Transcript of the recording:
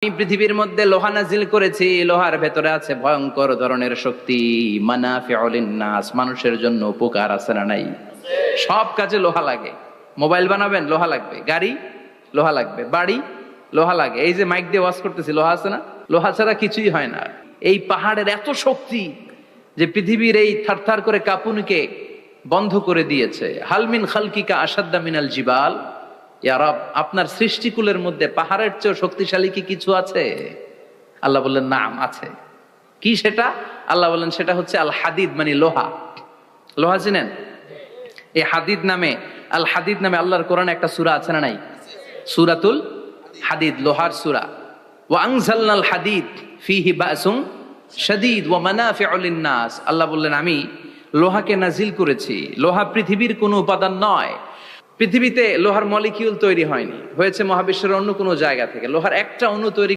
আমি পৃথিবীর মধ্যে লোহা নাজিল করেছি, লোহার ভেতরে আছে ভয়ঙ্কর ধরনের শক্তি। মানাফিউল লিন্নাস, মানুষের জন্য উপকার আছে না নাই? সব কাজে লোহা লাগে। মোবাইল বানাবেন, লোহা লাগবে। গাড়ি, লোহা লাগবে। বাড়ি, লোহা লাগে। এই যে মাইক দিয়ে ওয়াজ করতেছি, লোহা আছে না? লোহা ছাড়া কিছুই হয় না। এই পাহাড়ের এত শক্তি যে পৃথিবীর এই থারথার করে কাঁপুনিকে বন্ধ করে দিয়েছে। হালমিন খালকিকা আসাদ্দা মিনাল জিবাল, ইয়া রব, আপনার সৃষ্টিকুলের মধ্যে পাহাড়ের চেয়ে শক্তিশালী কি কিছু আছে? আল্লাহ বললেন নাম আছে। কি সেটা? আল্লাহ বললেন সেটা হচ্ছে আল হাদিদ, মানে লোহা। লোহা চিনেন? এই হাদিদ নামে, আল হাদিদ নামে আল্লাহর কোরআনে একটা সূরা আছে না নাই? সূরাতুল হাদিদ, লোহার সূরা। ওয়া আনজালনাল হাদিদ ফীহি বাসুন শাদীদ ওয়া মানাফিউ লিন-নাস। আল্লাহ বললেন আমি লোহাকে নাজিল করেছি। লোহা পৃথিবীর কোনো উপাদান নয়। পৃথিবীতে লোহার মলিকিউল তৈরি হয়নি, হয়েছে মহাবিশ্বের অন্য কোনো জায়গা থেকে। লোহার একটা অণু তৈরি